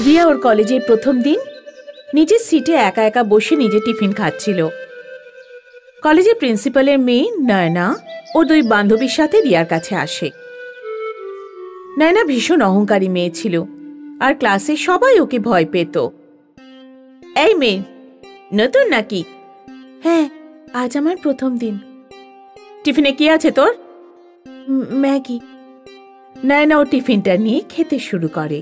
রিয়া ওর কলেজের প্রথম দিন নিজের সিটে একা একা বসে নিজে টিফিন খাচ্ছিল। কলেজের প্রিন্সিপালের মেয়ে নয়না ওর দুই বান্ধবীর সাথে রিয়ার কাছে আসে। নয়না ভীষণ অহংকারী মেয়ে ছিল আর ক্লাসে সবাই ওকে ভয় পেত। এই মেয়ে, নতুন নাকি? হ্যাঁ, আজ আমার প্রথম দিন। টিফিনে কি আছে তোর? ম্যাগি। নয়না ও টিফিনটা নিয়ে খেতে শুরু করে।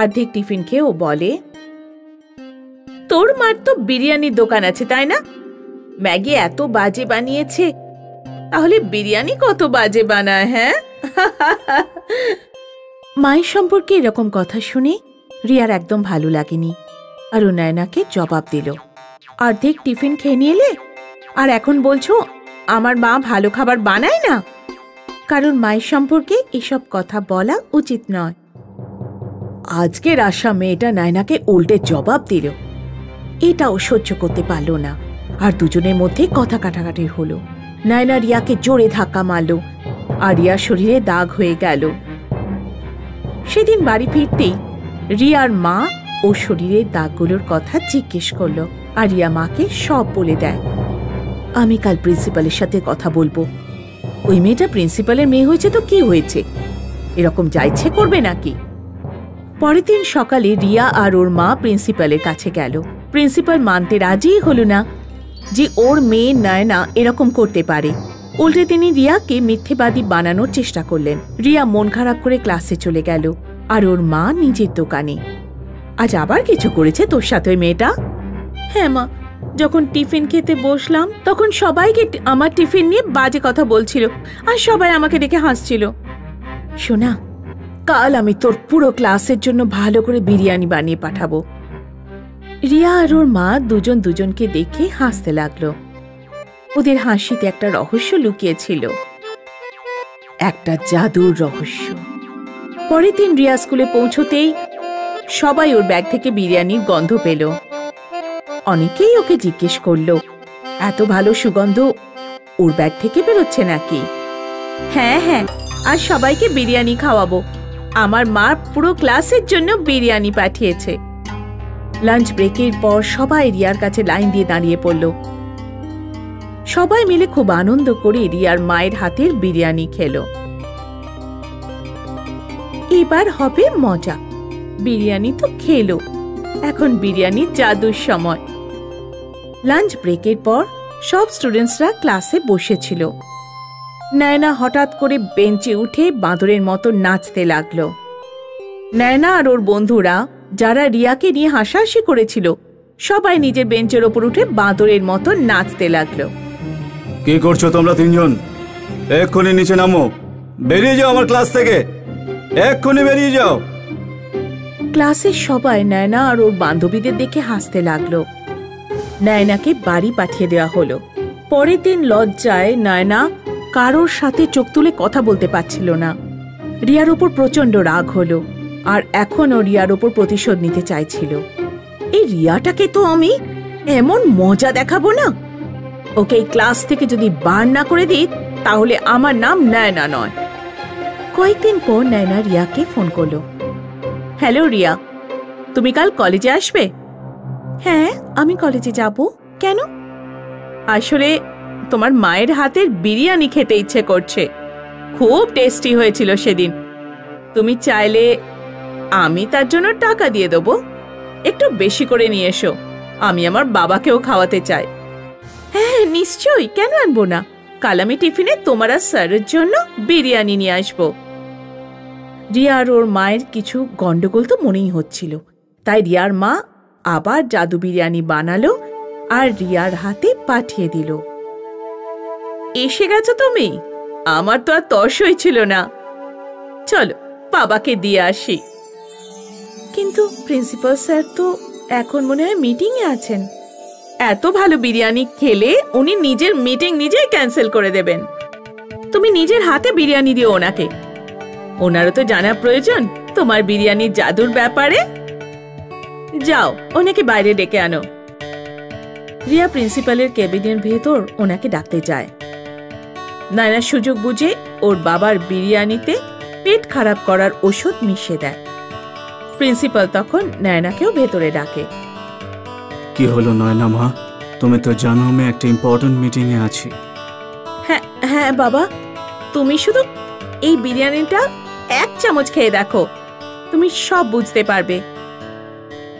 অর্ধেক টিফিন খেয়ে ও বলে, তোর মার তো বিরিয়ানির দোকান আছে তাই না? ম্যাগি এত বাজে বানিয়েছে, তাহলে বিরিয়ানি কত বাজে বানায়? হ্যাঁ। মায়ের সম্পর্কে এরকম কথা শুনে রিয়ার একদম ভালো লাগেনি আর ও নয়নাকে জবাব দিল, অর্ধেক টিফিন খেয়ে নিয়ে এলে আর এখন বলছো আমার মা ভালো খাবার বানায় না? কারণ মায়ের সম্পর্কে এসব কথা বলা উচিত নয়। আজকের আশা মেয়েটা নয়নাকে উল্টে জবাব দিল। এটাও সহ্য করতে পারল না আর দুজনের মধ্যে কথা কাটাকাটি হলো। নয়না রিয়াকে জোরে ধাক্কা মারল আর রিয়ার শরীরে দাগ হয়ে গেল। সেদিন বাড়ি ফিরতেই রিয়ার মা ও শরীরের দাগগুলোর কথা জিজ্ঞেস করল আর রিয়া মাকে সব বলে দেয়। আমি কাল প্রিন্সিপালের সাথে কথা বলবো। ওই মেয়েটা প্রিন্সিপালের মেয়ে হয়েছে তো কি হয়েছে, এরকম যা ইচ্ছে করবে নাকি? পরের দিন সকালে রিয়া আর ওর মা প্রিন্সিপালের কাছে গেল। প্রিন্সিপাল মানতে রাজি হল না যে ওর মেয়ে নয়না এরকম করতে পারে। উল্টে তিনি রিয়াকে মিথ্যেবাদী বানানোর চেষ্টা করলেন। রিয়া মন খারাপ করে ক্লাসে চলে গেল আর ওর মা নিজের দোকানে। আজ আবার কিছু করেছে তোর সাথে ওই মেয়েটা? হ্যাঁ মা, যখন টিফিন খেতে বসলাম তখন সবাইকে আমার টিফিন নিয়ে বাজে কথা বলছিল আর সবাই আমাকে দেখে হাসছিল। শোনা, কাল আমি তোর পুরো ক্লাসের জন্য ভালো করে বিরিয়ানি বানিয়ে পাঠাবো। রিয়া আর ওর মা দুজন দুজনকে দেখে হাসতে লাগলো। ওদের হাসিতে একটা রহস্য লুকিয়েছিল, একটা জাদুর রহস্য। পরের দিন রিয়া স্কুলে পৌঁছতেই সবাই ওর ব্যাগ থেকে বিরিয়ানির গন্ধ পেল। অনেকেই ওকে জিজ্ঞেস করল, এত ভালো সুগন্ধ ওর ব্যাগ থেকে বেরোচ্ছে নাকি? হ্যাঁ হ্যাঁ, আর সবাইকে বিরিয়ানি খাওয়াবো। আমার মা পুরো ক্লাসের জন্য বিরিয়ানি পাঠিয়েছে। লাঞ্চ ব্রেকের পর সবাই রিয়ার কাছে লাইন দিয়ে দাঁড়িয়ে পড়ল। সবাই মিলে খুব আনন্দ করে রিয়ার মায়ের হাতের বিরিয়ানি খেল। এবার হবে মজা। বিরিয়ানি তো খেলো, এখন বিরিয়ানির জাদুর সময়। লাঞ্চ ব্রেকের পর সব স্টুডেন্টসরা ক্লাসে বসেছিল। নয়না হঠাৎ করে বেঞ্চে উঠে বাঁদরের মতো নাচতে লাগলো। নয়না আর ওর বন্ধুরা যারা রিয়াকে নিয়ে হাসাহাসি করেছিল সবাই নিজের বেঞ্চের ওপর উঠে বাঁদরের মতো নাচতে লাগলো। কি করছো তোমরা তিনজন? এক্ষুনি নিচে নামো, বেরিয়ে যাও আমার ক্লাস থেকে, এক্ষুনি বেরিয়ে যাও। ক্লাসের সবাই নয়না আর ওর বান্ধবীদের দেখে হাসতে লাগলো। নয়নাকে বাড়ি পাঠিয়ে দেওয়া হলো। পরের দিন লজ্জায় নয়না কারোর সাথে চোখ তুলে কথা বলতে পারছিল না। রিয়ার ওপর প্রচন্ড রাগ হলো আর এখনও রিয়ার ওপর প্রতিশোধ নিতে চাইছিল। এই রিয়াটাকে তো আমি এমন মজা দেখাবো না, ওকে এই ক্লাস থেকে যদি বার না করে দিই তাহলে আমার নাম নয়না নয়। কয়েকদিন পর নয়না রিয়াকে ফোন করলো। হ্যালো রিয়া, তুমি কাল কলেজে আসবে? হ্যাঁ, আমি কলেজে যাব। কেন? আসলে তোমার মায়ের হাতের বিরিয়ানি খেতে ইচ্ছে করছে, খুব টেস্টি হয়েছিল সেদিন। তুমি চাইলে আমি তার জন্য টাকা দিয়ে দেবো, একটু বেশি করে নিয়ে এসো। আমি আমার বাবাকেও খাওয়াতে চাই। হ্যাঁ নিশ্চয়ই, কেন আনবো না। কাল আমি টিফিনে তোমার আর স্যারের জন্য বিরিয়ানি নিয়ে আসবো। রিয়া আর ওর মায়ের কিছু গন্ডগোল তো মনেই হচ্ছিল, তাই রিয়ার মা আবার জাদু বিরিয়ানি বানালো আর রিয়ার হাতে পাঠিয়ে দিল। এসে গেছো তুমি? আমার তো আর তর্সই ছিল না। চলো বাবাকে দিয়ে আসি। কিন্তু প্রিন্সিপাল স্যার তো এখন মনে হয় মিটিংয়ে আছেন। এত ভালো বিরিয়ানি খেলে উনি নিজের মিটিং নিজেই ক্যান্সেল করে দেবেন। তুমি নিজের হাতে বিরিয়ানি দিও ওনাকে, ওনারও তো জানা প্রয়োজন তোমার বিরিয়ানির জাদুর ব্যাপারে। যাও ওনাকে বাইরে ডেকে আনো। রিয়া প্রিন্সিপালের কেবিনের ভেতর ওনাকে ডাকতে যায়। নয়না সুযোগ বুঝে ওর বাবার বিরিয়ানিতে পেট খারাপ করার ওষুধ মিশিয়ে দেয়। প্রিন্সিপাল তখন নয়নাকেও ভেতরে ডাকে। কি হলো নয়না মা, তুমি তো জানো আমি একটা ইম্পর্টেন্ট মিটিং এ আছি। হ্যাঁ হ্যাঁ বাবা, তুমি শুধু এই বিরিয়ানিটা 1 চামচ খেয়ে দেখো, তুমি সব বুঝতে পারবে।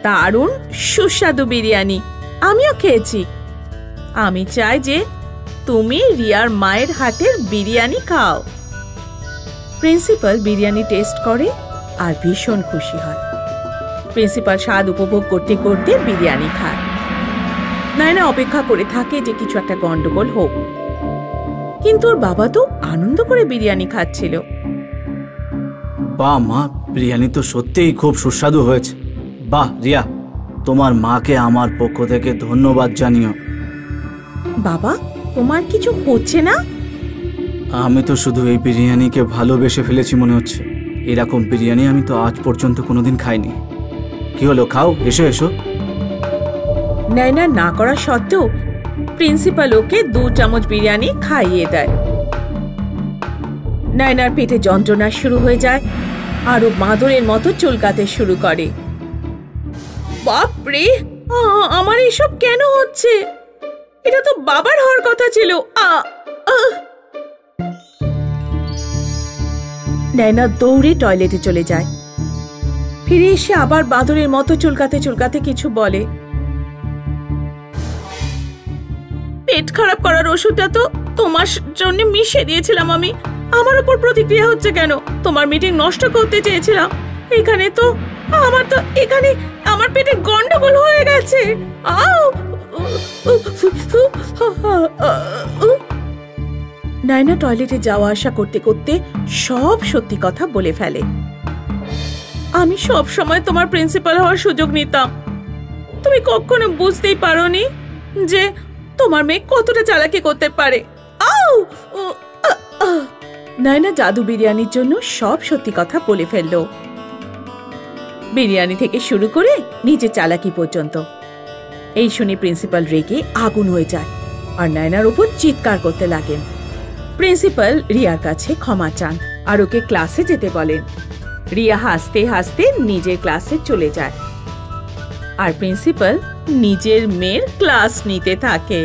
দারুণ সুস্বাদু বিরিয়ানি, আমিও খেয়েছি। আমি চাই যে তুমি রিয়ার মায়ের হাতের বিরিয়ানি খাও। প্রিন্সিপাল বিরিয়ানি টেস্ট করে আর ভীষণ খুশি হয়। প্রিন্সিপাল স্বাদ উপভোগ করতে করতে বিরিয়ানি খায়। নয়না অপেক্ষা করে থাকে যে কিছু একটা গন্ডগোল হোক, কিন্তু ওর বাবা তো আনন্দ করে বিরিয়ানি খাচ্ছিল। বাহ মা, বিরিয়ানি তো সত্যিই খুব সুস্বাদু হয়েছে। বাহ রিয়া, তোমার মাকে আমার পক্ষ থেকে ধন্যবাদ জানিও। বাবা, তোমার কিছু হচ্ছে না? আমি তো শুধু এই বিরিয়ানিকে ভালোবেসে ফেলেছি মনে হচ্ছে। এরকম বিরিয়ানি আমি তো আজ পর্যন্ত কোনোদিন খাইনি। কি হলো, খাও, এসো এসো। নয়না না করা সত্ত্বেও প্রিন্সিপাল ওকে 2 চামচ বিরিয়ানি খাইয়ে দেয়। নয়নার পেটে যন্ত্রণা শুরু হয়ে যায় আর ও বাঁদরের মতো চুলকাতে শুরু করে। বাপরে, আমার এসব কেন হচ্ছে? এটা তো বাবার হওয়ার কথা ছিল। নয়না দৌড়ে টয়লেটে চলে যায়। ফিরে এসে আবার বাঁদরের মতো চুলকাতে চুলকাতে কিছু বলে। পেট খারাপ করার ওষুধটা তো তোমার জন্য মিশিয়ে দিয়েছিলাম আমি। আমার উপর প্রতিক্রিয়া হচ্ছে কেন? তোমার মিটিং নষ্ট করতে চেয়েছিলাম। এখানে আমার পেটে গন্ডগোল হয়ে গেছে। নয়না টয়লেটে যাওয়া আসা করতে করতে সব সত্যি কথা বলে ফেলে। আমি সব সময় তোমার প্রিন্সিপাল হওয়ার সুযোগ নিতাম। তুমি কখনো বুঝতেই পারোনি যে তোমার মেয়ে কতটা চালাকি করতে পারে। নয়না জাদু বিরিয়ানির জন্য সব সত্যি কথা বলে ফেলল, বিরিয়ানি থেকে শুরু করে নিজে চালাকি পর্যন্ত। এই শুনে প্রিন্সিপাল রেগে আগুন হয়ে যায় আর নয়নার উপর চিৎকার করতে লাগেন। প্রিন্সিপাল রিয়ার কাছে ক্ষমা চান আর ওকে ক্লাসে যেতে বলেন। রিয়া হাসতে হাসতে নিজের ক্লাসে চলে যায় আর প্রিন্সিপাল নিজের মেয়ের ক্লাস নিতে থাকে।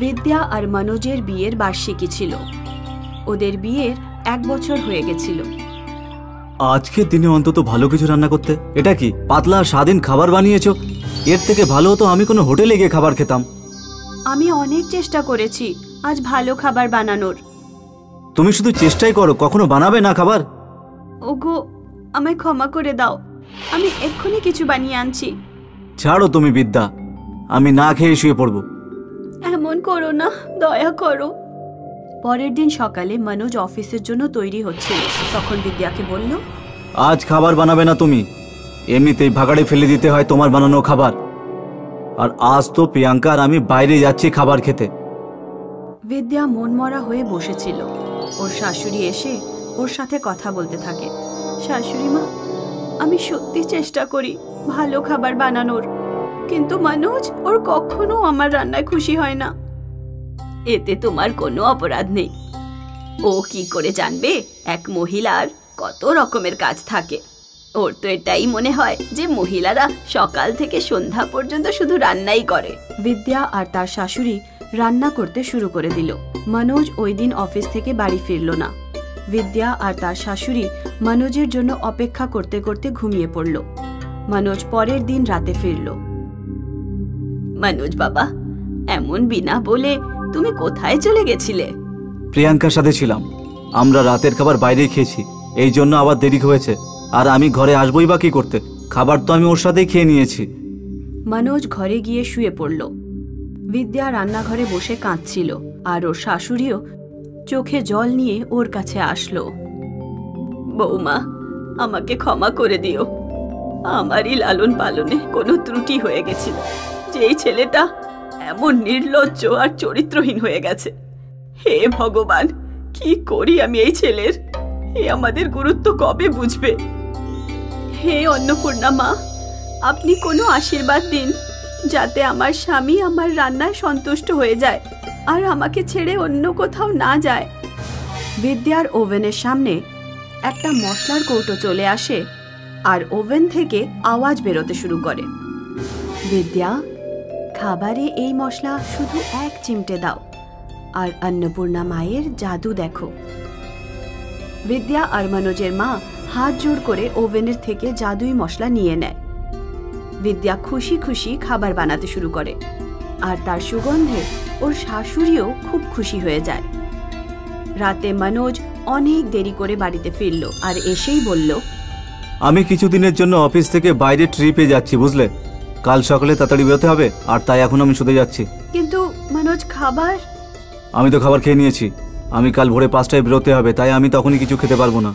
বিদ্যা আর মনোজের বিয়ের বার্ষিকী ছিল। ওদের বিয়ের 1 বছর হয়ে গেছিল। আজকের দিনে অন্তত ভালো কিছু রান্না করতে। এটা কি পাতলা স্বাধীন খাবার বানিয়েছো? এর থেকে ভালো হতো আমি কোনো হোটেলে গিয়ে খাবার খেতাম। আমি অনেক চেষ্টা করেছি আজ ভালো খাবার বানানোর। তুমি শুধু চেষ্টাই করো, কখনো বানাবে না খাবার। ওগো, আমায় ক্ষমা করে দাও, আমি এক্ষুনি কিছু বানিয়ে আনছি। ছাড়ো তুমি বিদ্যা, আমি না খেয়ে শুয়ে পড়বো। এমন করো না, দয়া করো। পরের দিন সকালে মনোজ অফিসের জন্য তৈরি হচ্ছিল। তখন বিদ্যাকে বলল, আজ খাবার বানাবে না তুমি, এমনিতেই ভাগাড়ে ফেলে দিতে হয় তোমার বানানো খাবার। আর আজ তো প্রিয়াঙ্কা আর আমি বাইরে যাচ্ছি খাবার খেতে। বিদ্যা মনমরা হয়ে বসেছিল। ওর শাশুড়ি এসে ওর সাথে কথা বলতে থাকে। শাশুড়ি মা, আমি সত্যি চেষ্টা করি ভালো খাবার বানানোর, কিন্তু মনোজ ওর কখনো আমার রান্নায় খুশি হয় না। এতে তোমার কোনো অপরাধ নেই। ও কি করে জানবে এক মহিলার কত রকমের কাজ থাকে? ওর তো এটাই মনে হয় যে মহিলারা সকাল থেকে সন্ধ্যা পর্যন্ত শুধু রান্নাই করে। বিদ্যা আর তার শাশুড়ি রান্না করতে শুরু করে দিল। মনোজ ওই দিন অফিস থেকে বাড়ি ফিরল না। বিদ্যা আর তার শাশুড়ি মনোজের জন্য অপেক্ষা করতে করতে ঘুমিয়ে পড়ল। মনোজ পরের দিন রাতে ফিরল। মনোজ বাবা, এমন বিনা বলে তুমি কোথায় চলে গেছিলে? প্রিয়াঙ্কার সাথে ছিলাম, আমরা রাতের খাবার বাইরে খেয়েছি, এই জন্য আবার দেরি হয়েছে। আর আমি ঘরে আসবোই বা কি করতে? খাবার তো আমি ওর সাথেই খেয়ে নিয়েছি। মনোজ ঘরে গিয়ে শুয়ে পড়ল। বিদ্যা রান্নাঘরে বসে কাঁদছিল আর ওর শাশুড়িও চোখে জল নিয়ে ওর কাছে আসলো। বৌমা, আমাকে ক্ষমা করে দিও। আমারই লালন পালনে কোনো ত্রুটি হয়ে গেছিল। যেই ছেলেটা এমন নির্লজ্জ আর চরিত্রহীন হয়ে গেছে। হে ভগবান, কি করি আমি এই ছেলের? এ আমাদের গুরুত্ব কবে বুঝবে? হে অন্নপূর্ণা মা, আপনি কোনো আশীর্বাদ দিন যাতে আমার স্বামী আমার রান্নায় সন্তুষ্ট হয়ে যায় আর আমাকে ছেড়ে অন্য কোথাও না যায়। বিদ্যার ওভেনের সামনে একটা মশলার কৌটো চলে আসে আর ওভেন থেকে আওয়াজ বেরোতে শুরু করে। বিদ্যা, খাবারে এই মশলা শুধু 1 চিমটে দাও আর অন্নপূর্ণা মায়ের জাদু দেখো। বিদ্যা আর মনোজের মা হাত জোড় করে ওভেনের থেকে জাদুই মশলা নিয়ে নেয়। বিদ্যা খুশি খুশি খাবার বানাতে শুরু করে আর তার সুগন্ধে ওর শাশুড়িও খুব খুশি হয়ে যায়। রাতে মনোজ অনেক দেরি করে বাড়িতে ফিরল আর এসেই বলল, আমি কিছুদিনের জন্য অফিস থেকে বাইরে ট্রিপে যাচ্ছি, বুঝলে? কাল সকালে তাড়াতাড়ি বেরোতে হবে, আর তাই এখন আমি শুতে যাচ্ছি। কিন্তু মনোজ, খাবার? আমি তো খাবার খেয়ে নিয়েছি। আমি কাল ভোরে 5টায় বেরোতে হবে, তাই আমি তখনই কিছু খেতে পারবো না।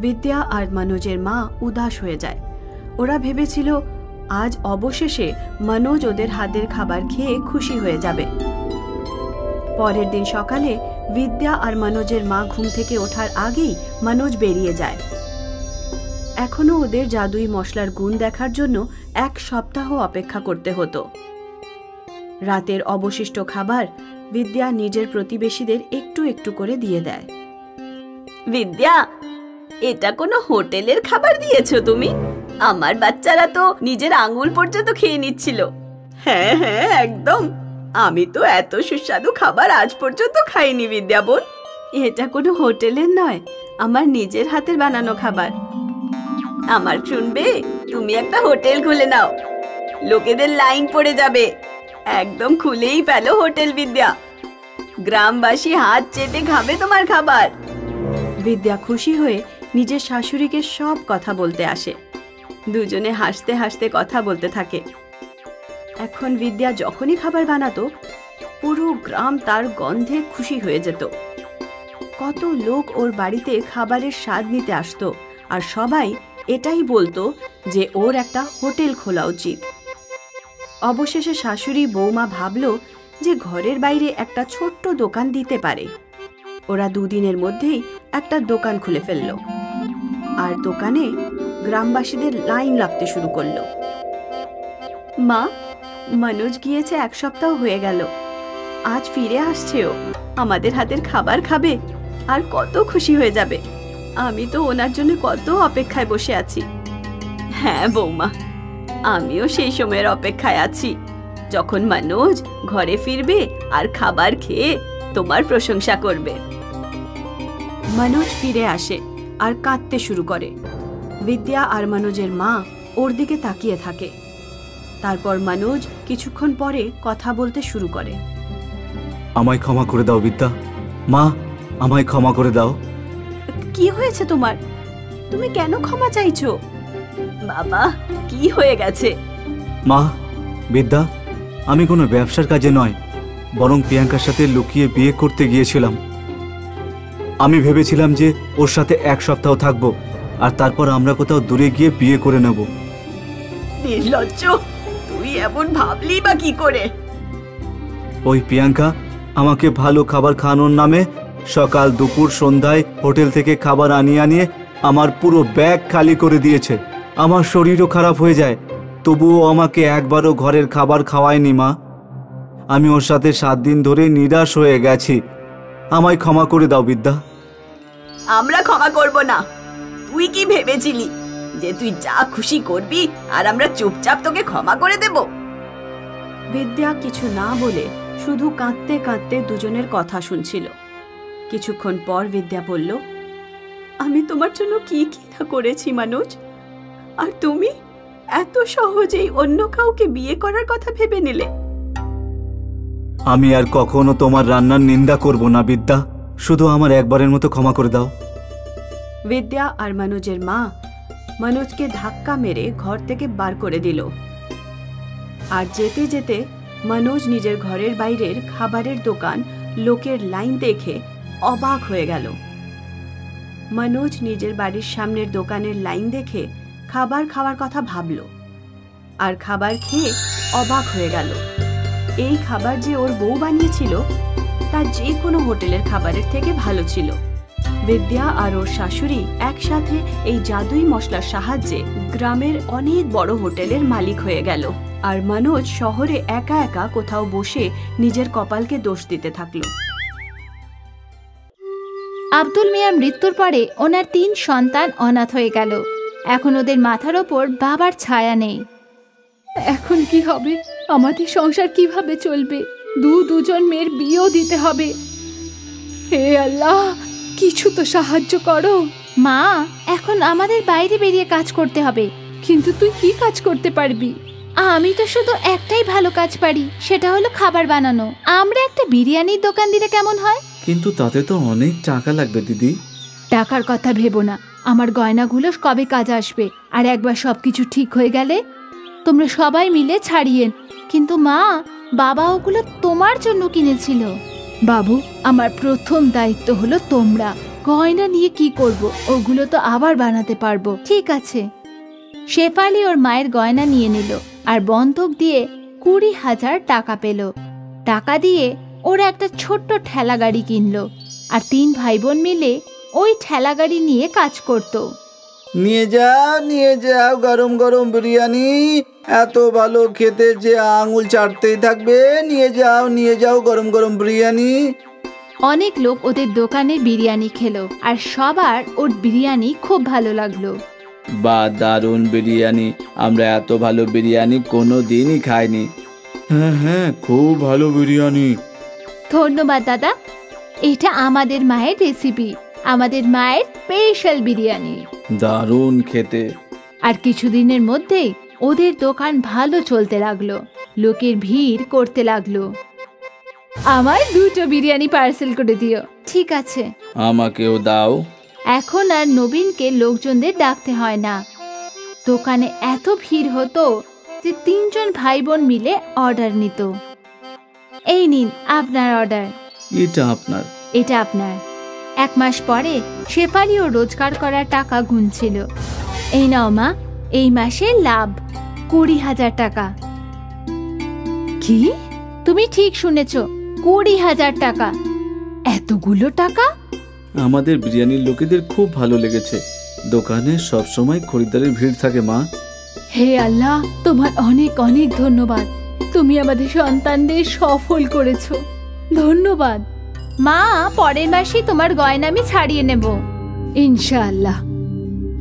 বিদ্যা আর মনোজের মা উদাস হয়ে যায়। ওরা ভেবেছিল আজ অবশেষে মনোজ ওদের হাতের খাবার খেয়ে খুশি হয়ে যাবে। পরের দিন সকালে বিদ্যা আর মনোজের মা ঘুম থেকে ওঠার আগেই মনোজ বেরিয়ে যায়। এখনো ওদের জাদুই মশলার গুণ দেখার জন্য 1 সপ্তাহ অপেক্ষা করতে হতো। রাতের অবশিষ্ট খাবার বিদ্যা নিজের প্রতিবেশীদের একটু একটু করে দিয়ে দেয়। বিদ্যা, এটা কোনো হোটেলের খাবার দিয়েছো তুমি? আমার বাচ্চারা তো নিজের আঙুল পর্যন্ত খেয়ে নিচ্ছিল। হ্যাঁ হ্যাঁ, একদম। আমি তো এত সুস্বাদু খাবার আজ পর্যন্ত খাইনি বিদ্যা বোন। এটা কোনো হোটেলের নয়, আমার নিজের হাতের বানানো খাবার। আমার শুনবে, তুমি একটা হোটেল খুলে নাও, লোকেদের লাইন পড়ে যাবে। একদম খুলেই ফেলো হোটেল বিদ্যা, গ্রামবাসী হাত চেটে খাবে তোমার খাবার। বিদ্যা খুশি হয়ে নিজের শাশুড়িকে সব কথা বলতে আসে। দুজনে হাসতে হাসতে কথা বলতে থাকে। এখন বিদ্যা যখনই খাবার বানাতো, পুরো গ্রাম তার গন্ধে খুশি হয়ে যেত। কত লোক ওর বাড়িতে খাবারের স্বাদ নিতে আসতো আর সবাই এটাই বলতো যে ওর একটা হোটেল খোলা উচিত। অবশেষে শাশুড়ি বৌমা ভাবলো যে ঘরের বাইরে একটা ছোট্ট দোকান দিতে পারে। ওরা 2 দিনের মধ্যেই একটা দোকান খুলে ফেলল আর দোকানে গ্রামবাসীদের লাইন লাগতে শুরু করলো। মা, মনোজ গিয়েছে 1 সপ্তাহ হয়ে গেল, আজ ফিরে আসছেও, আমাদের হাতের খাবার খাবে আর কত খুশি হয়ে যাবে। আমি তো ওনার জন্য কত অপেক্ষায় বসে আছি। হ্যাঁ বৌমা, আমিও সেই সময়ের অপেক্ষায় আছি যখন মনোজ ঘরে ফিরবে আর খাবার খেয়ে তোমার প্রশংসা করবে। মনোজ ফিরে আসে আর কাঁদতে শুরু করে। বিদ্যা আর মনোজের মা ওর দিকে তাকিয়ে থাকে। তারপর মনোজ কিছুক্ষণ পরে কথা বলতে শুরু করে। আমায় ক্ষমা করে দাও বিদ্যা, মা, আমায় ক্ষমা করে দাও। কি হয়েছে তোমার? তুমি কেন ক্ষমা চাইছো? বাবা, কি হয়ে গেছে? মা, বিদ্যা, আমি কোনো ব্যবসার কাজে নয়, বরং প্রিয়াঙ্কার সাথে লুকিয়ে বিয়ে করতে গিয়েছিলাম। আমি ভেবেছিলাম যে ওর সাথে 1 সপ্তাহ থাকবো আর তারপর আমরা কোথাও দূরে গিয়ে বিয়ে করে নেব। নির্লজ্জ, তুই এমন ভাবলি বা কি করে? ওই প্রিয়াঙ্কা আমাকে ভালো খাবার খাওয়ানোর নামে সকাল দুপুর সন্ধ্যায় হোটেল থেকে খাবার আনিয়ে আমার পুরো ব্যাগ খালি করে দিয়েছে। আমার শরীরও খারাপ হয়ে যায়, তবুও আমাকে একবারও ঘরের খাবার খাওয়ায়নি। মা, আমি ওর সাথে 7 দিন ধরে নিরাশ হয়ে গেছি। আমায় ক্ষমা করে দাও বিদ্যা। আমরা ক্ষমা করব না। তুই কি ভেবেছিলি যে তুই যা খুশি করবি আর আমরা চুপচাপ তোকে ক্ষমা করে দেব? বিদ্যা কিছু না বলে শুধু কাঁদতে কাঁদতে দুজনের কথা শুনছিল। কিছুক্ষণ পর বিদ্যা বলল, আমি তোমার জন্য কি কি না করেছি মনোজ, আর তুমি এত সহজেই অন্য কাউকে বিয়ে করার কথা ভেবে নিলে। আমি আর কখনো তোমার রান্নার নিন্দা করব না বিদ্যা, শুধু আমার একবারের মতো ক্ষমা করে দাও। বিদ্যা আর মনোজের মা মনোজকে ধাক্কা মেরে ঘর থেকে বার করে দিল। আর যেতে যেতে মনোজ নিজের ঘরের বাইরের খাবারের দোকান লোকের লাইন দেখে অবাক হয়ে গেল। মনোজ নিজের বাড়ির সামনের দোকানের লাইন দেখে খাবার খাওয়ার কথা ভাবল আর খাবার খেয়ে অবাক হয়ে গেল। এই খাবার যে ওর বউ বানিয়েছিল তা যে কোনো হোটেলের খাবারের থেকে ভালো ছিল। বিদ্যা আর ওর শাশুড়ি একসাথে এই জাদুই মশলার সাহায্যে গ্রামের অনেক বড় হোটেলের মালিক হয়ে গেল। আর মনোজ শহরে একা একা কোথাও বসে নিজের কপালকে দোষ দিতে থাকলো। আব্দুল মিয়ার মৃত্যুর পরে ওনার 3 সন্তান অনাথ হয়ে গেল। এখন ওদের মাথার ওপর বাবার ছায়া নেই। এখন কি হবে? আমাদের সংসার কিভাবে চলবে? দুজন মেয়ের বিয়েও দিতে হবে। হে আল্লাহ, কিছু তো সাহায্য করো। মা, এখন আমাদের বাইরে বেরিয়ে কাজ করতে হবে। কিন্তু তুই কি কাজ করতে পারবি? আমি তো শুধু একটাই ভালো কাজ পারি, সেটা হলো খাবার বানানো। আমরা একটা বিরিয়ানির দোকান দিলে কেমন হয়? কিন্তু তাতে তো অনেক টাকা লাগবে দিদি। টাকার কথা ভেবো না, আমার গয়নাগুলো কবে কাজ আসবে। আর একবার সবকিছু ঠিক হয়ে গেলে তোমরা সবাই মিলে ছাড়িয়েন। কিন্তু মা, বাবা ওগুলো তোমার জন্য কিনেছিল। বাবু, আমার প্রথম দায়িত্ব হলো তোমরা। গয়না নিয়ে কি করব? ওগুলো তো আবার বানাতে পারবো। ঠিক আছে। শেফালি ওর মায়ের গয়না নিয়ে নিল আর বন্ধক দিয়ে 20,000 টাকা পেল। টাকা দিয়ে ওরা একটা ছোট্ট ঠেলা গাড়ি কিনলো আর 3 ভাই বোন মিলে ওই ঠেলা গাড়ি নিয়ে কাজ করত। নিয়ে যাও গরম গরম বিরিয়ানি, এত ভালো খেতে যে আঙুল চাটতেই থাকবে। নিয়ে যাও গরম গরম বিরিয়ানি। অনেক লোক ওদের দোকানে বিরিয়ানি খেলো আর সবার ওর বিরিয়ানি খুব ভালো লাগলো। বা দারুণ বিরিয়ানি, আমরা এত ভালো বিরিয়ানি কোনো দিনই খাইনি। হ্যাঁ, খুব ভালো বিরিয়ানি। ধন্যবাদ দাদা, এটা আমাদের মায়ের রেসিপি, আমাদের মায়ের স্পেশাল বিরিয়ানি। দারুণ খেতে। আর কিছুদিনের মধ্যেই ওদের দোকান ভালো চলতে লাগলো, লোকের ভিড় করতে লাগলো। আমার 2টো বিরিয়ানি পার্সেল করে দিও। ঠিক আছে। আমাকেও দাও। এখন আর নবীনকে লোকজনদের ডাকতে হয় না। দোকানে এত ভিড় হতো যে 3 জন ভাই বোন মিলে অর্ডার নিত। এই নিন আপনার অর্ডার। এটা আপনার। এটা আপনার। 1 মাস পরে শেফালি ও রোজগার করার টাকা গুনছিল। এই নাও মা, এই মাসে লাভ 20,000 টাকা। কি? তুমি ঠিক শুনেছ, 20,000 টাকা। এতগুলো টাকা? আমাদের বিরিয়ানির লোকেদের খুব ভালো লেগেছে। দোকানে সবসময় খরিদ্দারের ভিড় থাকে মা। হে আল্লাহ, তোমার অনেক অনেক ধন্যবাদ। তুমি আমাদের সন্তানদের সফল করেছ। ধন্যবাদ মা। পরের মাসে তোমার গয়না আমি ছাড়িয়ে নেব ইনশাআল্লাহ।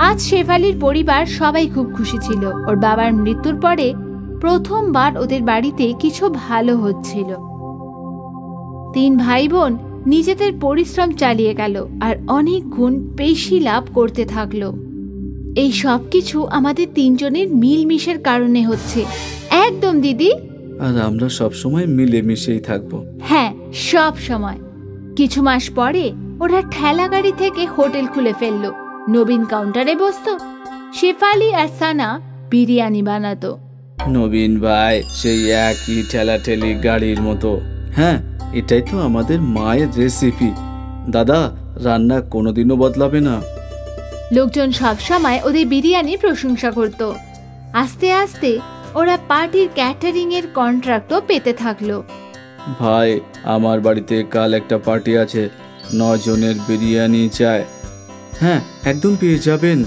আজ শেফালির পরিবার সবাই খুব খুশি ছিল। ওর বাবার মৃত্যুর পরে প্রথমবার ওদের বাড়িতে কিছু ভালো হচ্ছিল। 3 ভাই বোন নিজেদের পরিশ্রম চালিয়ে গেল আর অনেক গুণ বেশি লাভ করতে থাকলো। এই সব কিছু আমাদের 3 জনের মিলমিশের কারণে হচ্ছে। একদম দিদি। আর আমরা সব সময় মিলেমিশেই থাকবো। হ্যাঁ, সব সময়। কিছু মাস পরে ওরা ঠেলা গাড়ি থেকে হোটেল খুলে ফেললো। নবীন কাউন্টারে বসতো, শেফালি আর সানা বিরিয়ানি বানাতো। নবীন ভাই সেই একই ঠেলাঠেলি গাড়ির মতো। হ্যাঁ, এটাই তো আমাদের মায়ের রেসিপি। দাদা, রান্না কোনোদিনও বদলাবে না। লোকজন সব সময় ওদের বিরিয়ানির প্রশংসা করত। আস্তে আস্তে ওরা পার্টির ক্যাটারিং এর কন্ট্রাক্টও পেতে থাকলো। ভাই, আমার বাড়িতে কাল একটা পার্টি আছে, 9 জনের বিরিয়ানি চাই। হ্যাঁ, একদম পেয়ে যাবেন।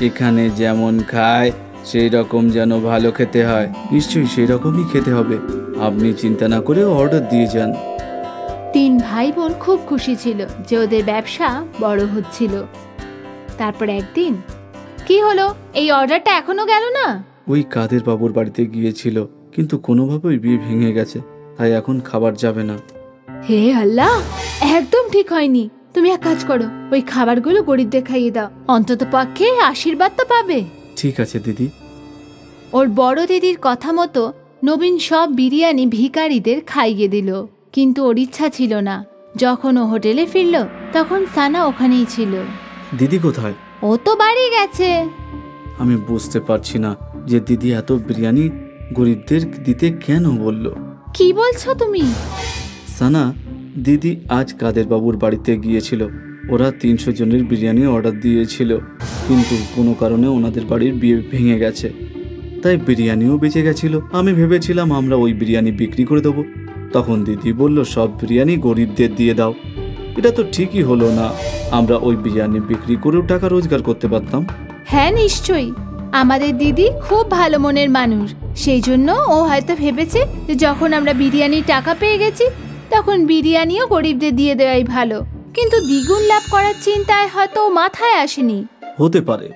এখানে যেমন খায় সেই রকম যেন ভালো খেতে হয়। নিশ্চয়ই সেই রকমই খেতে হবে। আপনি চিন্তা না করে অর্ডার দিয়ে যান। 3 ভাই বোন খুব খুশি ছিল যে ওদের ব্যবসা বড় হচ্ছিল। তারপর একদিন কি হলো, এই অর্ডারটা এখনো গেল না। ওই কাদের বাবুর বাড়িতে গিয়েছিল, কিন্তু কোনোভাবেই বিয়ে ভেঙে গেছে, তাই এখন খাবার যাবে না। হে আল্লাহ, একদম ঠিক হয়নি। তুমি এক কাজ করো, ওই খাবারগুলো গরিবদের খাইয়ে দাও, অন্তত পক্ষে আশীর্বাদ তো পাবে। ঠিক আছে দিদি। ওর বড় দিদির কথা মতো নবীন সব বিরিয়ানি ভিখারিদের খাইয়ে দিল। কিন্তু ওর ইচ্ছা ছিল না। যখন ও হোটেলে ফিরল তখন সানা ওখানেই ছিল। দিদি কোথায়? ও তো বাড়ি গেছে। আমি বুঝতে পারছি না যে দিদি এত বিরিয়ানি গরিবদের দিতে কেন বলল। কি বলছো তুমি? সানা, দিদি আজ কাদের বাবুর বাড়িতে গিয়েছিল। ওরা 300 জনের বিরিয়ানি অর্ডার দিয়েছিল, কিন্তু কোনো কারণে ওনাদের বাড়ির বিয়ে ভেঙে গেছে, তাই বিরিয়ানিও বেঁচে গেছিল। আমি ভেবেছিলাম আমরা ওই বিরিয়ানি বিক্রি করে দেবো। তখন দিদি বলল সব বিরিয়ানি গরিবদের দিয়ে দাও। এটা তো ঠিকই হলো না, আমরা ওই বিরিয়ানি বিক্রি করেও টাকা রোজগার করতে পারতাম। হ্যাঁ নিশ্চয়ই, আমাদের দিদি খুব ভালো মনের মানুষ। সেই জন্য ও হয়তো ভেবেছে যে যখন আমরা বিরিয়ানির টাকা পেয়ে গেছি তখন বিরিয়ানিও গরিবদের দিয়ে দেওয়াই ভালো। কিন্তু দ্বিগুণ লাভ করার চিন্তায় হয়তো মাথায় আসেনি। হতে পারে।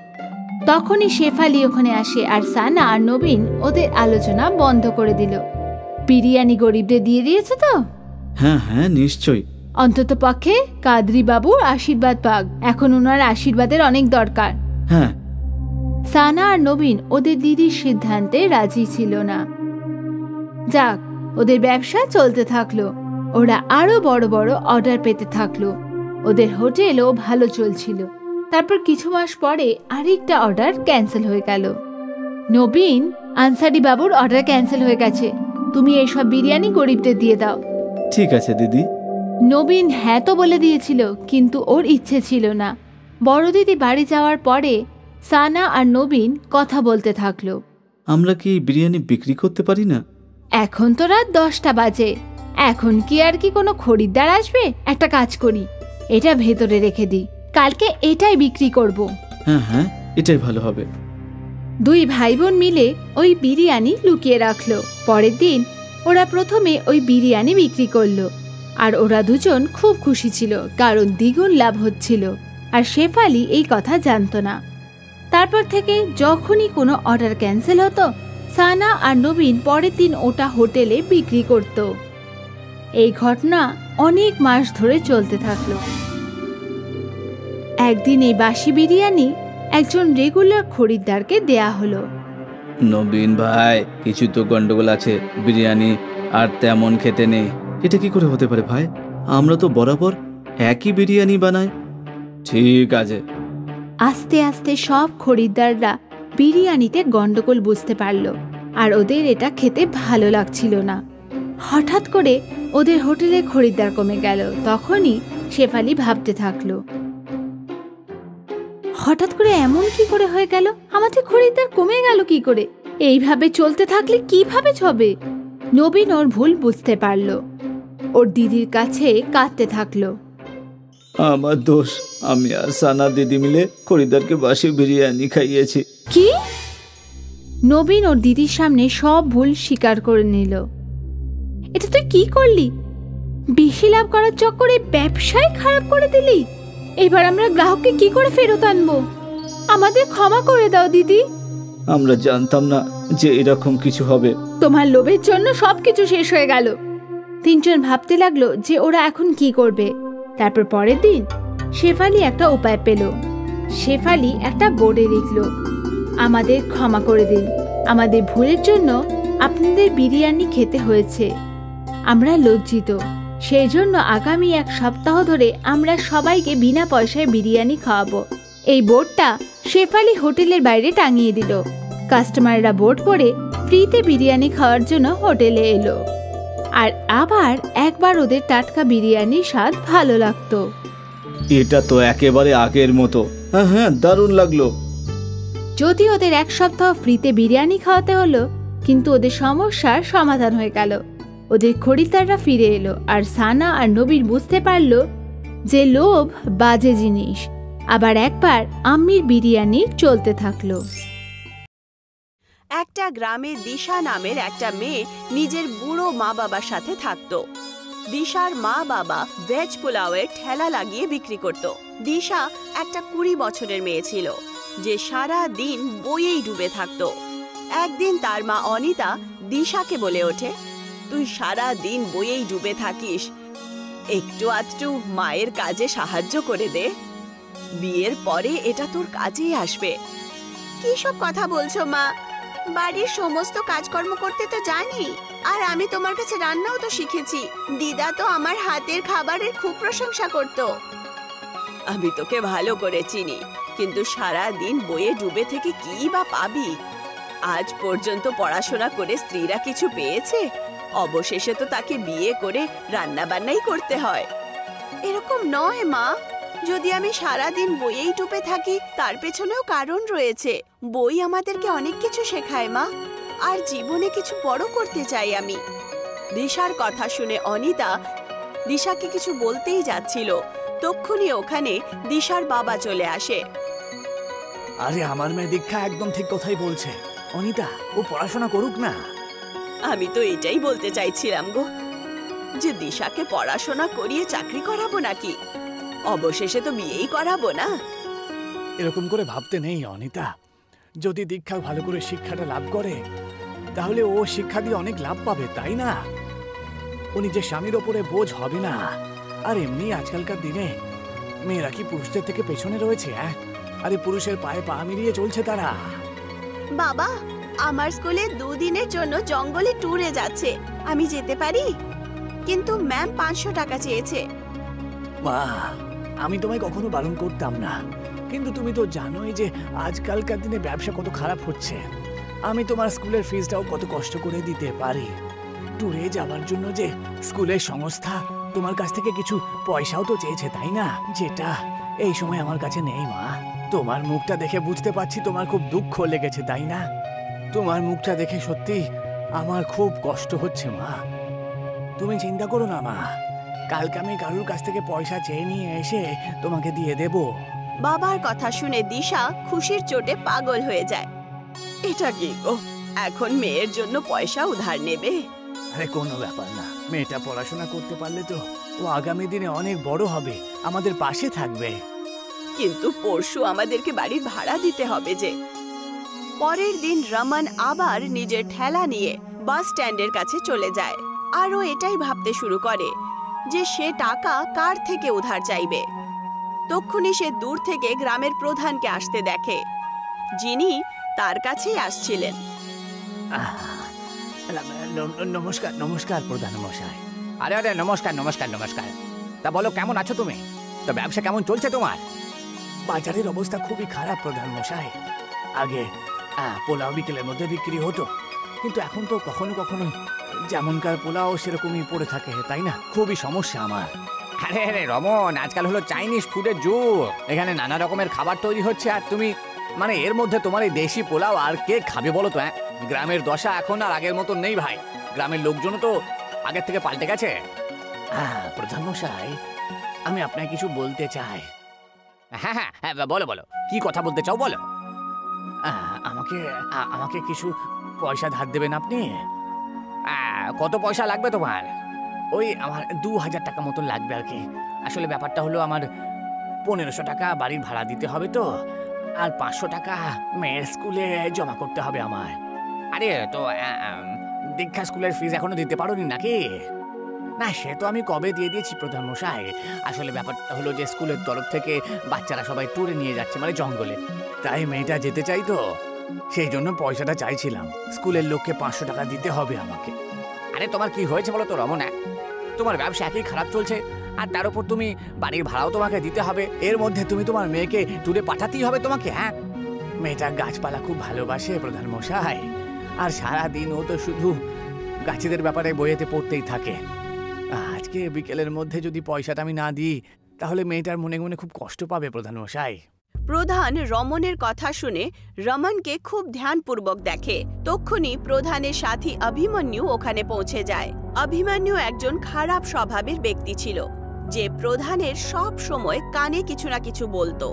তখনই শেফালি ওখানে আসে আর সানা আর নবীন ওদের আলোচনা বন্ধ করে দিল। বিরিয়ানি গরিবদের দিয়ে দিয়েছে তো? হ্যাঁ হ্যাঁ নিশ্চয়ই। অন্তত পক্ষে কাদরি বাবুর আশীর্বাদ পাক, এখন ওনার আশীর্বাদের অনেক দরকার। হ্যাঁ। সানা আর নবীন ওদের দিদির সিদ্ধান্তে রাজি ছিল না। যাক, ওদের ব্যবসা চলতে থাকলো। ওরা আরো বড় বড় অর্ডার পেতে থাকলো। ওদের হোটেলও ভালো চলছিল। তারপর কিছু মাস পরে আরেকটা অর্ডার ক্যান্সেল হয়ে গেল। নবীন, আনসারি বাবুর অর্ডার ক্যান্সেল হয়ে গেছে, তুমি এইসব বিরিয়ানি গরিবদের দিয়ে দাও। ঠিক আছে দিদি। নবীন হ্যাঁ তো বলে দিয়েছিল, কিন্তু ওর ইচ্ছে ছিল না। বড় দিদি বাড়ি যাওয়ার পরে সানা আর নবীন কথা বলতে থাকলো। আমরা কি বিরিয়ানি বিক্রি করতে পারি না? এখন তো রাত 10টা বাজে, এখন কি আর কি কোনো খরিদ্দার আসবে? একটা কাজ করি, এটা ভেতরে রেখে দিই, কালকে এটাই বিক্রি করব। হ্যাঁ হ্যাঁ, এটাই ভালো হবে। দুই ভাই বোন মিলে ওই বিরিয়ানি লুকিয়ে রাখলো। পরের দিন ওরা প্রথমে ওই বিরিয়ানি বিক্রি করলো, আর ওরা দুজন খুব খুশি ছিল, কারণ দ্বিগুণ লাভ হচ্ছিল। আর শেফালি এই কথা জানতো না। তারপর থেকে যখনই কোনো অর্ডার ক্যান্সেল হতো, সানা আর নবীন পরের দিন ওটা হোটেলে বিক্রি করত। এই ঘটনা অনেক মাস ধরে চলতে থাকলো। একদিন এই বাসি বিরিয়ানি একজন রেগুলার খরিদ্দারকে দেয়া হলো। নবীন ভাই, কিছু তো গন্ডগোল আছে, বিরিয়ানি আর তেমন খেতে নেই। এটা কি করে হতে পারে ভাই? আমরা তো বরাবর একই বিরিয়ানি বানাই। ঠিক আছে। আস্তে আস্তে সব খরিদ্দাররা বিরিয়ানিতে গন্ডগোল বুঝতে পারল, আর ওদের এটা খেতে ভালো লাগছিল না। হঠাৎ করে ওদের হোটেলে খরিদ্দার কমে গেল। তখনই শেফালি ভাবতে থাকলো, হঠাৎ করে এমন কি করে হয়ে গেল? আমাদের খরিদ্দার কমে গেল কি করে? এইভাবে চলতে থাকলে কিভাবে হবে? নবীন ওর ভুল বুঝতে পারল। ওর দিদির কাছে কাঁদতে থাকলো। আমার দোষ, আমি আর সানা দিদি মিলে খরিদ্দারকে বাসি বিরিয়ানি খাইয়েছি। কি? নবীন ওর দিদির সামনে সব ভুল স্বীকার করে নিল। এটা তুই কি করলি? বেশি লাভ করার চক্করে ব্যবসায় খারাপ করে দিলি। এবার আমরা গ্রাহককে কি করে ফেরত আনবো? আমাদের ক্ষমা করে দাও দিদি। আমরা জানতাম না যে এরকম কিছু হবে। তোমার লোভের জন্য সবকিছু শেষ হয়ে গেল। তিনজন ভাবতে লাগলো যে ওরা এখন কি করবে। তারপর পরের দিন শেফালি একটা উপায় পেল। শেফালি একটা বোর্ডে লিখল, আমাদের ক্ষমা করে দিন, আমাদের ভুলের জন্য আপনাদের বিরিয়ানি খেতে হয়েছে, আমরা লজ্জিত। সেই জন্য আগামী 1 সপ্তাহ ধরে আমরা সবাইকে বিনা পয়সায় বিরিয়ানি খাওয়াবো। এই বোর্ডটা শেফালি হোটেলের বাইরে টাঙিয়ে দিল। কাস্টমাররা বোর্ড পড়ে ফ্রিতে বিরিয়ানি খাওয়ার জন্য হোটেলে এলো। আর আবার একবার ওদের টাটকা বিরিয়ানির স্বাদ ভালো লাগতো। এটা তো একেবারে আগের মতো। হ্যাঁ হ্যাঁ, দারুণ লাগলো। যদি ওদের 1 সপ্তাহ ফ্রিতে বিরিয়ানি খাওয়াতে হলো, কিন্তু ওদের সমস্যার সমাধান হয়ে গেল। ওদের খরিদ্দাররা ফিরে এলো, আর সানা আর নবীন বুঝতে পারলো যে লোভ বাজে জিনিস। আবার একবার আম্মির বিরিয়ানি চলতে থাকলো। একটা গ্রামে দিশা নামের একটা মেয়ে নিজের বুড়ো মা বাবার সাথে থাকতো। দিশার মা বাবা ভেজ পোলাওয়ের ঠেলা লাগিয়ে বিক্রি করত। দিশা একটা 20 বছরের মেয়ে ছিল, যে সারা দিন বইয়েই ডুবে থাকতো। একদিন তার মা অনিতা দিশাকে বলে ওঠে, তুই সারা দিন বইয়েই ডুবে থাকিস, একটু আধটু মায়ের কাজে সাহায্য করে দে, বিয়ের পরে এটা তোর কাজেই আসবে। কি সব কথা বলছো মা? বাড়ির সমস্ত কাজকর্ম করতে তো জানি, আর আমি তোমার কাছে রান্নাও তো শিখেছি। দিদা তো আমার হাতের খাবারের খুব প্রশংসা করত। আমি তোকে ভালো করে চিনি, কিন্তু সারা দিন বইয়ে ডুবে থেকে কি বা পাবি? আজ পর্যন্ত পড়াশোনা করে স্ত্রীরা কিছু পেয়েছে? অবশেষে তো তাকে বিয়ে করে রান্না বান্নাই করতে হয়। এরকম নয় মা, যদি আমি সারা দিন বইয়েই ডুবে থাকি তার পেছনেও কারণ রয়েছে। বই আমাদেরকে অনেক কিছু শেখায় মা, আর জীবনে কিছু বড় করতে চাই আমি। দিশার কথা শুনে অনিতা দিশাকে কিছু বলতেই যাচ্ছিল, তক্ষুনি ওখানে দিশার বাবা চলে আসে। আরে আমার মেয়ে দীক্ষা একদম ঠিক কথাই বলছে। অনিতা, ও পড়াশোনা করুক না। আমি তো এটাই বলতে চাইছিলাম গো, যে দিশাকে পড়াশোনা করিয়ে চাকরি করাবো নাকি? অবশেষে তো বিয়েই করাবো না। এরকম করে ভাবতে নেই অনিতা। যদি দীক্ষা ভালো করে শিক্ষাটা লাভ করে তাহলে ও শিক্ষা দিয়ে অনেক লাভ পাবে, তাই না? উনি যে স্বামীর ওপরে বোঝ হবে না। আর এমনি আজকালকার দিনে মেয়েরা কি পুরুষদের থেকে পেছনে রয়েছে? আরে পুরুষের পায়ে পা মিলিয়ে চলছে তারা। বাবা, আমার স্কুলে 2 দিনের জন্য জঙ্গলে ট্যুরে যাচ্ছে, আমি যেতে পারি? কিন্তু ম্যাম 500 টাকা চেয়েছে। মা, আমি তোমায় কখনো বারণ করতাম না, কিন্তু তুমি তো জানোই যে আজকালকার দিনে ব্যবসা কত খারাপ হচ্ছে। আমি তোমার স্কুলের ফিসটাও কত কষ্ট করে দিতে পারি। ট্যুরে যাওয়ার জন্য যে স্কুলের সংস্থা তোমার কাছ থেকে কিছু পয়সাও তো চেয়েছে, তাই না? যেটা এই সময় আমার কাছে নেই মা। তোমার মুখটা দেখে বুঝতে পারছি তোমার খুব দুঃখ লেগেছে, তাই না? তোমার মুখটা দেখে সত্যি আমার খুব কষ্ট হচ্ছে মা। তুমি চিন্তা করো না মা, কালকে আমি কারুর কাছ থেকে পয়সা চেয়ে নিয়ে এসে তোমাকে দিয়ে দেব। বাবার কথা শুনে দিশা খুশির চোটে পাগল হয়ে যায়। এটা কি গো, এখন মেয়ের জন্য পয়সা উধার নেবে? আরে কোনো ব্যাপার না, মেয়েটা পড়াশোনা করতে পারলে তো ও আগামী দিনে অনেক বড় হবে, আমাদের পাশে থাকবে। কিন্তু পরশু আমাদেরকে বাড়ির ভাড়া দিতে হবে যে। পরের দিন রমন আবার নিজের ঠেলা নিয়ে বাস স্ট্যান্ডের কাছে চলে যায়। আর ও এটাই ভাবতে শুরু করে যে সে টাকা কার থেকে উধার চাইবে। তক্ষুনি সে দূর থেকে গ্রামের প্রধানকে আসতে দেখে, যিনি তার কাছেই আসছিলেন। নমস্কার নমস্কার প্রধান মশাই। আরে আরে নমস্কার নমস্কার নমস্কার। তা বলো, কেমন আছো তুমি? তা ব্যবসা কেমন চলছে তোমার? বাজারের অবস্থা খুবই খারাপ প্রধান মশাই। আগে পোলাও বিকেলের মধ্যে বিক্রি হতো, কিন্তু এখন তো কখনো কখনো যেমনকার পোলাও সেরকমই পড়ে থাকে, তাই না? খুবই সমস্যা আমার। আরে আরে রমন, আজকাল হলো চাইনিজ ফুডের যুগ। এখানে নানা রকমের খাবার তৈরি হচ্ছে, আর তুমি মানে এর মধ্যে তোমার এই দেশি পোলাও আর কে খাবে বলো তো? গ্রামের দশা এখন আর আগের মতন নেই ভাই। গ্রামের লোকজনও তো আগের থেকে পাল্টে গেছে। প্রধান মশাই, আমি আপনাকে কিছু বলতে চাই। হ্যাঁ হ্যাঁ হ্যাঁ, বলো বলো, কি কথা বলতে চাও বলো। আমাকে আমাকে কিছু পয়সা ধার দেবেন আপনি? কত পয়সা লাগবে তোমার? ওই আমার 2000 টাকা মতন লাগবে আর কি। আসলে ব্যাপারটা হলো আমার 1500 টাকা বাড়ির ভাড়া দিতে হবে তো, আর 500 টাকা মেয়ের স্কুলে জমা করতে হবে আমার। আরে তো দীক্ষা স্কুলের ফিস এখনো দিতে পারোনি নাকি? না, সে তো আমি কবে দিয়ে দিয়েছি প্রধান মশাই। আসলে ব্যাপারটা হলো যে স্কুলের তরফ থেকে বাচ্চারা সবাই ট্যুরে নিয়ে যাচ্ছে, মানে জঙ্গলে। তাই মেয়েটা যেতে চাই তো, সেই জন্য পয়সাটা চাইছিলাম। স্কুলের লোককে 500 টাকা দিতে হবে আমাকে। আরে তোমার কি হয়েছে বলো তো রমনা? তোমার ব্যবসা একই খারাপ চলছে, আর তার উপর তুমি বাড়ির ভাড়াও তোমাকে দিতে হবে। এর মধ্যে তুমি তোমার মেয়েকে ট্যুরে পাঠাতেই হবে তোমাকে। হ্যাঁ, মেয়েটা গাছপালা খুব ভালোবাসে প্রধান মশাই, আর সারাদিন ও তো শুধু গাছেদের ব্যাপারে বইয়েতে পড়তেই থাকে। আজকে বিকেলের মধ্যে যদি পয়সাটা আমি না দিই, তাহলে মেয়েটার মনে মনে খুব কষ্ট পাবে প্রধান মশাই। প্রধান রমনের কথা শুনে রমনকে খুব ধ্যানপূর্বক দেখে। তক্ষুনি প্রধানের সাথী অভিমন্যু ওখানে পৌঁছে যায়। অভিমন্যু একজন খারাপ স্বভাবের ব্যক্তি ছিল, যে প্রধানের সব সময় কানে কিছু না কিছু বলতো।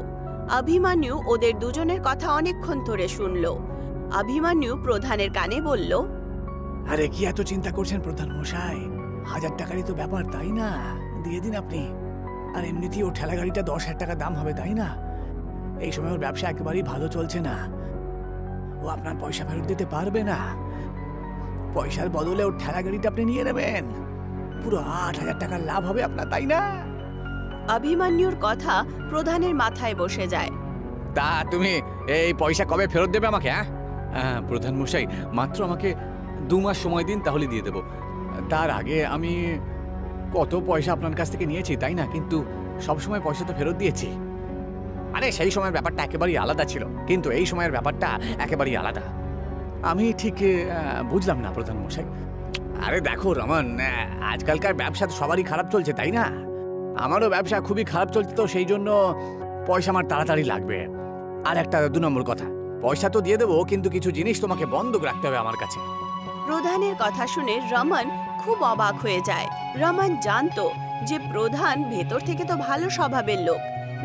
অভিমন্যু ওদের দুজনের কথা অনেকক্ষণ ধরে শুনল। অভিমন্যু প্রধানের কানে বলল, আরে কি এত চিন্তা করছেন প্রধান মশাই? 1000 টাকারই তো ব্যাপার, তাই না? দিয়ে দিন আপনি। আর এমনিতেই ও ঠেলা গাড়িটা 10,000 টাকা দাম হবে, তাই না? এই সময় ওর ব্যবসা একেবারেই ভালো চলছে না। ও আপনার পয়সা ফেরত দিতে পারবে না। পয়সার বদলে ওর ঠেলা গাড়িটা আপনি নিয়ে নেবেন। পুরো 8000 টাকার লাভ হবে আপনার, তাই না? অভিমন্যুর কথা প্রধানের মাথায় বসে যায়। তা তুমি এই পয়সা কবে ফেরত দেবে আমাকে? হ্যাঁ প্রধান মশাই, মাত্র আমাকে 2 মাস সময় দিন, তাহলে দিয়ে দেব। তার আগে আমি কত পয়সা আপনার কাছ থেকে নিয়েছি, তাই না? কিন্তু সবসময় পয়সা তো ফেরত দিয়েছি। আরে সেই সময়ের ব্যাপারটা একেবারেই আলাদা ছিল, কিন্তু এই সময়ের ব্যাপারটা একেবারেই আলাদা। আমি ঠিক বুঝলাম না প্রধান মশাই। আরে দেখো রমন, আজকালকার ব্যবসা তো সবারই খারাপ চলছে, তাই না? আমারও ব্যবসা খুবই খারাপ চলছে, তো সেই জন্য পয়সা আমার তাড়াতাড়ি লাগবে। আর একটা 2 নম্বর কথা, পয়সা তো দিয়ে দেবো, কিন্তু কিছু জিনিস তোমাকে বন্ধক রাখতে হবে আমার কাছে। প্রধানের কথা শুনে রমন খুব অবাক হয়ে যায়। রমন জানতো যে প্রধান ভেতর থেকে তো ভালো স্বভাবের লোক।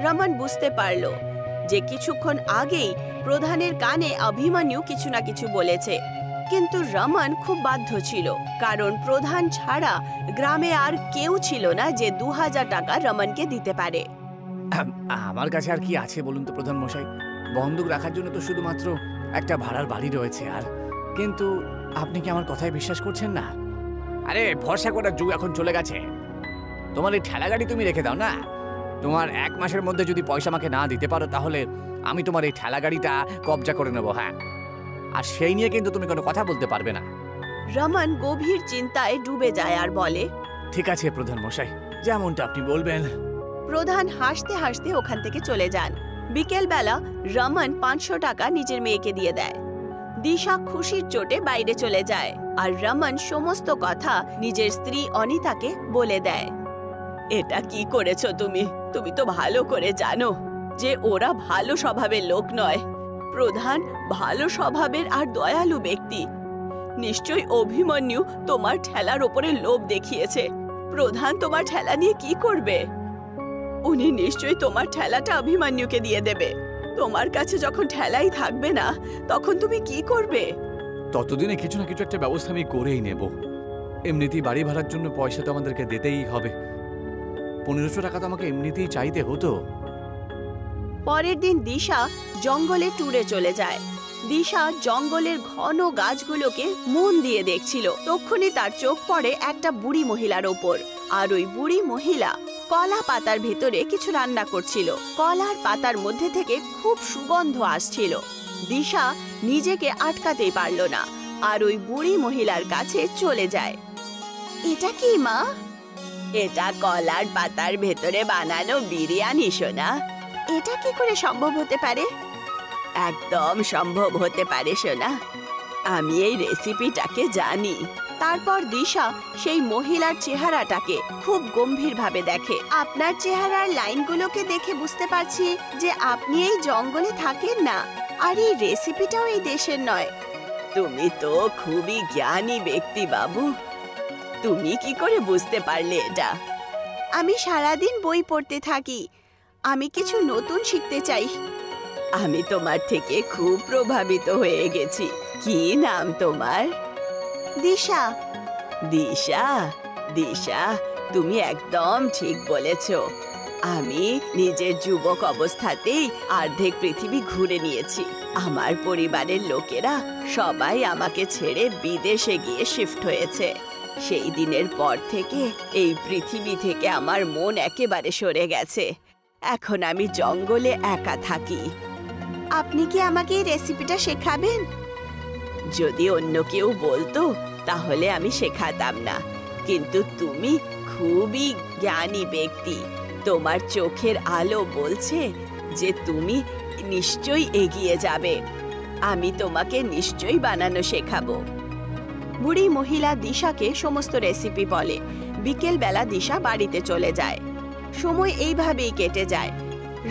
রমন বুঝতে পারল যে কিছুক্ষণ আগেই প্রধানের কানে অভিমন্যু কিছু না কিছু বলেছে, কিন্তু রমন খুব বাধ্য ছিল, কারণ প্রধান ছাড়া গ্রামে আর কেউ ছিল না যে 2000 টাকা রমনকে দিতে পারে। আমার কাছে আর কি আছে বলুন তো প্রধান মশাই, বন্ধক রাখার জন্য তো শুধুমাত্র একটা ভাড়ার বাড়ি রয়েছে। আর কিন্তু আপনি কি আমার কথায় বিশ্বাস করছেন না? আরে ভরসা করার যুগ এখন চলে গেছে। তোমার এই ঠেলা গাড়ি তুমি রেখে দাও না। তোমার 1 মাসের মধ্যে যদি পয়সা আমাকে না দিতে পারো তাহলে আমি তোমার এই ঠেলা গাড়িটা কবজা করে নেবো। হ্যাঁ, আর সেই নিয়ে কিন্তু তুমি কোনো কথা বলতে পারবে না। রমন গভীর চিন্তায় ডুবে যায় আর বলে, ঠিক আছে প্রধান মশাই, যেমনটা আপনি বলবেন। প্রধান হাসতে হাসতে ওখান থেকে চলে যান। বিকেলবেলা রমন 500 টাকা নিজের মেয়েকে দিয়ে দেয়। দিশা খুশির চোটে বাইরে চলে যায় আর রমন সমস্ত কথা নিজের স্ত্রী অনিতাকে বলে দেয়। এটা কি করেছো তুমি? তুমি তো ভালো করে জানো যে ওরা ভালো স্বভাবের লোক নয়। প্রধান ভালো স্বভাবের আর দয়ালু ব্যক্তি। নিশ্চয়ই অভিমন্যু তোমার ঠেলার ওপরে লোভ দেখিয়েছে। প্রধান তোমার ঠেলা নিয়ে কি করবে? উনি নিশ্চয়ই তোমার ঠেলাটা অভিমন্যুকে দিয়ে দেবে। তোমার কাছে যখন ঠেলাই থাকবে না তখন তুমি কি করবে? ততদিনে কিছু না কিছু একটা ব্যবস্থা আমি করেই নেব। এমনিতেই বাড়ি ভাড়ার জন্য পয়সা তো আমাদেরকে দিতেই হবে। 1500 টাকা তো আমাকে এমনিতেই চাইতে হতো। পরের দিন দিশা জঙ্গলে ট্যুরে চলে যায়। দিশা জঙ্গলের ঘন গাছগুলোকে মন দিয়ে দেখছিল। তখনই তার চোখ পড়ে একটা বুড়ি মহিলার ওপর। আর ওই বুড়ি মহিলা কলা পাতার ভেতরে কিছু রান্না করছিল। কলার পাতার মধ্যে থেকে খুব সুগন্ধ আসছিল। দিশা নিজেকে আটকাতেই পারল না আর ওই বুড়ি মহিলার কাছে চলে যায়। এটা কি মা? এটা কলার পাতার ভেতরে বানানো বিরিয়ানি সোনা। এটা কি করে সম্ভব হতে পারে? একদম সম্ভব হতে পারে সোনা। আমি এই রেসিপিটাকে জানি। তারপর দিশা সেই মহিলার চেহারাটাকে খুব গম্ভীরভাবে দেখে। আপনার চেহারার লাইনগুলোকে দেখে বুঝতে পারছি যে আপনি এই জঙ্গলে থাকেন না, আর এই রেসিপিটাও এই দেশের নয়। তুমি তো খুবই জ্ঞানী ব্যক্তি বাবু। তুমি কি করে বুঝতে পারলে এটা? আমি সারাদিন বই পড়তে থাকি। আমি কিছু নতুন শিখতে চাই। আমি তোমার থেকে খুব প্রভাবিত হয়ে গেছি। কি নাম তোমার? দিশা। দিশা, দিশা, তুমি একদম ঠিক বলেছ। আমি নিজের যুবক অবস্থাতেই অর্ধেক পৃথিবী ঘুরে নিয়েছি। আমার পরিবারের লোকেরা সবাই আমাকে ছেড়ে বিদেশে গিয়ে শিফট হয়েছে। সেই দিনের পর থেকে এই পৃথিবী থেকে আমার মন একেবারে সরে গেছে। এখন আমি জঙ্গলে একা থাকি। আপনি কি আমাকে এই রেসিপিটা শেখাবেন? যদি অন্য কেউ বলতো তাহলে আমি শেখাতাম না, কিন্তু তুমি খুবই জ্ঞানী ব্যক্তি। তোমার চোখের আলো বলছে যে তুমি নিশ্চয়ই এগিয়ে যাবে। আমি তোমাকে নিশ্চয়ই বানানো শেখাবো। বুড়ি মহিলা দিশাকে সমস্ত রেসিপি বলে। বিকেল বেলা দিশা বাড়িতে চলে যায়। সময় এইভাবেই কেটে যায়।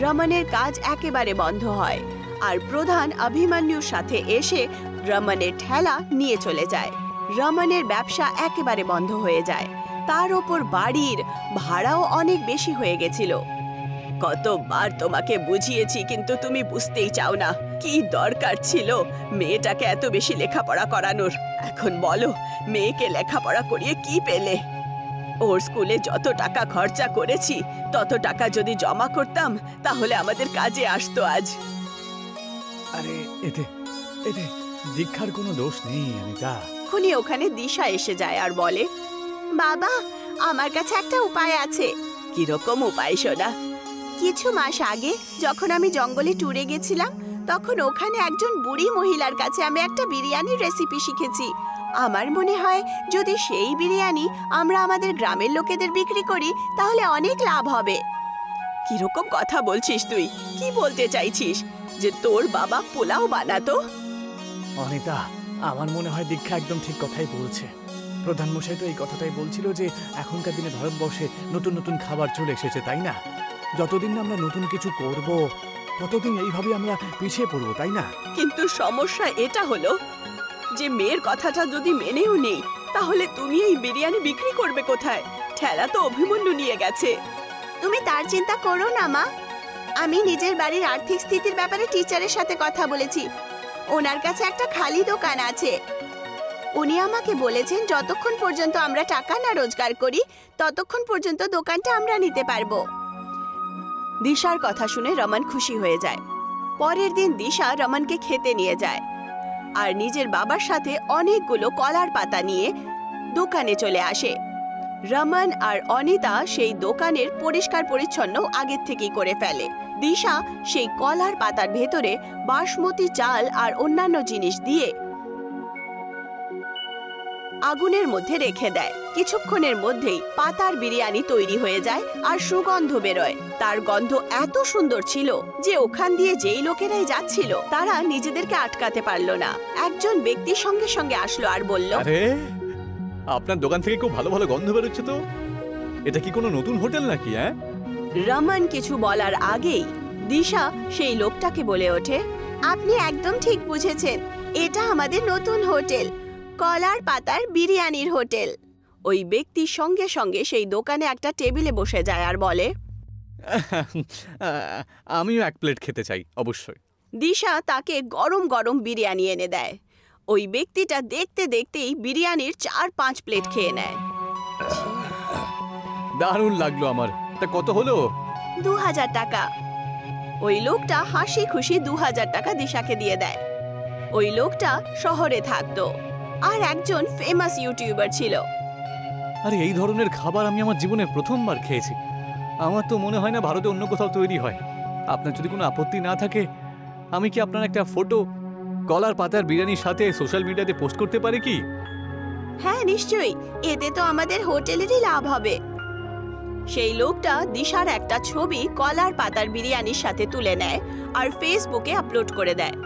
রমনের কাজ একেবারে বন্ধ হয় আর প্রধান অভিমন্যুর সাথে এসে রমনের ঠেলা নিয়ে চলে যায়। রমনের ব্যবসা একেবারে বন্ধ হয়ে যায়। তার ওপর বাড়ির ভাড়াও অনেক বেশি হয়ে গেছিল। কতবার তোমাকে বুঝিয়েছি কিন্তু তুমি বুঝতেই চাও না। কি দরকার ছিল মেয়েটাকে এত বেশি লেখাপড়া করানোর? এখন বলো, মেয়েকে লেখাপড়া করিয়ে কি পেলে? ওর স্কুলে যত টাকা খরচা করেছি তত টাকা যদি জমা করতাম তাহলে আমাদের কাজে আসতো আজ। আরে এতে এতে দীক্ষার কোনো দোষ নেই অনিতা। খুনি ওখানে দিশা এসে যায় আর বলে, বাবা, আমার কাছে একটা উপায় আছে। কিরকম উপায় সোনা? কিছু মাস আগে যখন আমি জঙ্গলে ট্যুরে গেছিলাম তখন ওখানে একজন বুড়ি মহিলার কাছে আমি একটা বিরিয়ানির রেসিপি শিখেছি। আমার মনে হয় যদি সেই বিরিয়ানি আমরা আমাদের গ্রামের লোকেদের বিক্রি করি তাহলে অনেক লাভ হবে। কিরকম কথা বলছিস তুই? কি বলতে চাইছিস? যে তোর বাবা পোলাও বানাতো? অনিতা, আমার মনে হয় দীক্ষা একদম ঠিক কথাই বলছে। প্রধান মশাই তো এই কথাটাই বলছিল যে এখনকার দিনে ভারতবর্ষে নতুন নতুন খাবার চলে এসেছে, তাই না? যতদিন না আমরা নতুন কিছু করব ততদিন এইভাবে আমরা পিছিয়ে পড়বো, তাই না? কিন্তু সমস্যা এটা হলো যে মেয়ের কথাটা যদি মেনেও নেই তাহলে তুমি এই বিরিয়ানি বিক্রি করবে কোথায়? ঠেলা তো অভিমন্যু নিয়ে গেছে। তুমি তার চিন্তা করো না মা। আমি নিজের বাড়ির আর্থিক স্থিতির ব্যাপারে টিচারের সাথে কথা বলেছি। ওনার কাছে একটা খালি দোকান আছে। উনি আমাকে বলেছেন যতক্ষণ পর্যন্ত আমরা টাকা না রোজগার করি ততক্ষণ পর্যন্ত দোকানটা আমরা নিতে পারবো। দিশার কথা শুনে রমন খুশি হয়ে যায়। পরের দিন দিশা রমনকে খেতে নিয়ে যায় আর নিজের বাবার সাথে অনেকগুলো কলার পাতা নিয়ে দোকানে চলে আসে। রমন আর অনিতা সেই দোকানের পরিষ্কার পরিচ্ছন্ন আগের থেকেই করে ফেলে। দিশা সেই কলার পাতার ভেতরে বাসমতি চাল আর অন্যান্য জিনিস দিয়ে আগুনের মধ্যে রেখে দেয়। কিছুক্ষণের মধ্যেই পাতার বিরিয়ানি তৈরি হয়ে যায় আর সুগন্ধ বেরোয়। তার গন্ধ এত সুন্দর ছিল যে ওখান দিয়ে যেই লোকেরাই যাচ্ছিল তারা নিজেদেরকে আটকাতে পারল না। একজন ব্যক্তি সঙ্গে সঙ্গে আসলো আর বলল, আরে আপনার দোকান থেকে খুব ভালো ভালো গন্ধ বেরোচ্ছে তো। এটা কি কোনো নতুন হোটেল নাকি? রমন কিছু বলার আগেই দিশা সেই লোকটাকে বলে ওঠে, আপনি একদম ঠিক বুঝেছেন, এটা আমাদের নতুন হোটেল, কলার পাতার বিরিয়ানির হোটেল। ওই ব্যক্তি সঙ্গে সঙ্গে সেই দোকানে একটা টেবিলে বসে যায় আর বলে, আমিও এক প্লেট খেতে চাই অবশ্যই। দিশা তাকে গরম গরম বিরিয়ানি এনে দেয়। ওই ব্যক্তিটা দেখতে দেখতেই বিরিয়ানির 4-5 প্লেট খেয়ে নেয়। দারুণ লাগলো আমার। তা কত হলো? 2000 টাকা। ওই লোকটা হাসি খুশি 2000 টাকা দিশাকে দিয়ে দেয়। ওই লোকটা শহরে থাকতো আর একজন ফেমাস ইউটিউবার ছিল। আরে এই ধরনের খাবার আমি আমার জীবনে প্রথমবার খেয়েছি। আমার তো মনে হয় না ভারতে অন্য কোথাও তৈরি হয়। আপনার যদি কোনো আপত্তি না থাকে আমি কি আপনার একটা ফটো কলার পাতার বিরিয়ানির সাথে সোশ্যাল মিডিয়াতে পোস্ট করতে পারি কি? হ্যাঁ নিশ্চয়ই, এতে তো আমাদের হোটেলেরই লাভ হবে। সেই লোকটা দিশার একটা ছবি কলার পাতার বিরিয়ানির সাথে তুলে নেয় আর ফেসবুকে আপলোড করে দেয়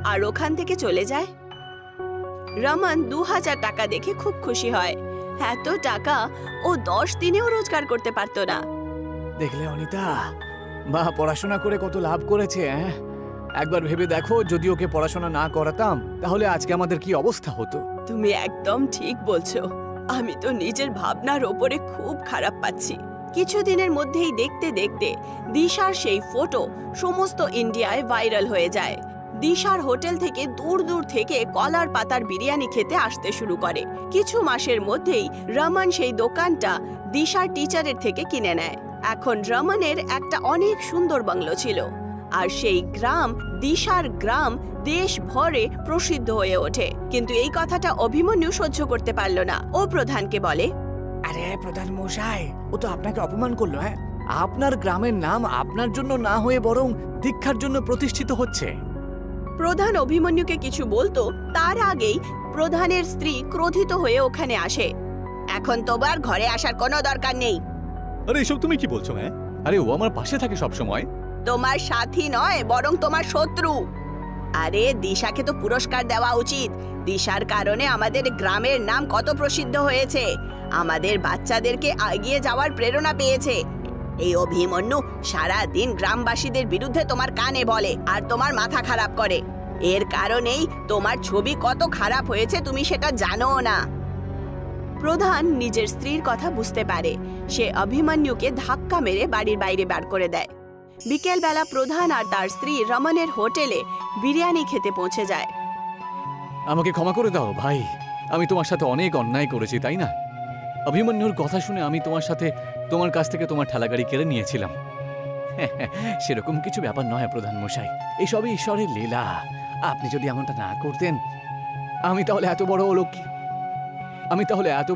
আর ওখান থেকে চলে যায়। রমন 2000 টাকা দেখে খুব খুশি হয়। এত টাকা ও 10 দিনেও রোজগার করতে পারতো না। দেখলে অনিতা, মা পড়াশোনা করে কত লাভ করেছে। একবার ভেবে দেখো, যদি ওকে পড়াশোনা না করাতাম তাহলে আজকে আমাদের কি অবস্থা হতো। তুমি একদম ঠিক বলছো। আমি তো নিজের ভাবনার ওপরে খুব খারাপ পাচ্ছি। কিছুদিনের মধ্যেই দেখতে দেখতে দিশার সেই ফটো সমস্ত ইন্ডিয়ায় ভাইরাল হয়ে যায়। দিশার হোটেল থেকে দূর দূর থেকে কলার পাতার বিরিয়ানি খেতে আসতে শুরু করে। কিছু মাসের মধ্যেই রমন সেই দোকানটা দিশার টিচারের থেকে কিনে নেয়। এখন রমনের একটা অনেক সুন্দর বাংলো ছিল আর সেই গ্রাম দিশার গ্রাম দেশ ভরে প্রসিদ্ধ হয়ে ওঠে। কিন্তু এই কথাটা অভিমন্যু সহ্য করতে পারল না। ও প্রধানকে বলে, আরে প্রধান মশাই, ও তো আপনাকে অপমান করলো। আপনার গ্রামের নাম আপনার জন্য না হয়ে বরং দীক্ষার জন্য প্রতিষ্ঠিত হচ্ছে। প্রধান অভিমন্যুকে কিছু বলতো তার আগেই প্রধানের স্ত্রী ক্রোধিত হয়ে ওখানে আসে। এখন তোমার ঘরে আসার কোনো দরকার নেই। আরে এসব তুমি কি বলছো? আরে ও আমার পাশে থাকে সব সময়। তোমার সাথী নয়, বরং তোমার শত্রু। আরে দিশাকে তো পুরস্কার দেওয়া উচিত। দিশার কারণে আমাদের গ্রামের নাম কত প্রসিদ্ধ হয়েছে। আমাদের বাচ্চাদেরকে এগিয়ে যাওয়ার প্রেরণা পেয়েছে। এই অভিমন্যু সারা দিন গ্রামবাসীদের বিরুদ্ধে তোমার কানে বলে আর তোমার মাথা খারাপ করে। এর কারণেই তোমার ছবি কত খারাপ হয়েছে তুমি সেটা জানো না। প্রধান নিজের স্ত্রীর কথা বুঝতে পারে। সে অভিমন্যুকে ধাক্কা মেরে বাড়ির বাইরে বার করে দেয়। বিকেলবেলা প্রধান আর তার স্ত্রী রমনের হোটেলে বিরিয়ানি খেতে পৌঁছে যায়। আমাকে ক্ষমা করে দাও ভাই, আমি তোমার সাথে অনেক অন্যায় করেছি, তাই না? অভিমন্যুর কথা শুনে আমি তোমার কাছ থেকে তোমার ঠেলাগাড়ি কেড়ে নিয়েছিলাম। সেরকম কিছু ব্যাপার নয় প্রধান মশাই, এসবই ঈশ্বরের লীলা। আপনি যদি এমনটা না করতেন আমি তাহলে এত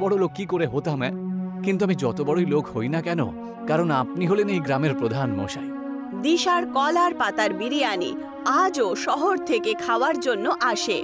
বড় লোক কি করে হতাম? কিন্তু আমি যত বড়ই লোক হই না কেন, কারণ আপনি হলেন এই গ্রামের প্রধান মশাই। দিশার কলার পাতার বিরিয়ানি আজও শহর থেকে খাওয়ার জন্য আসে।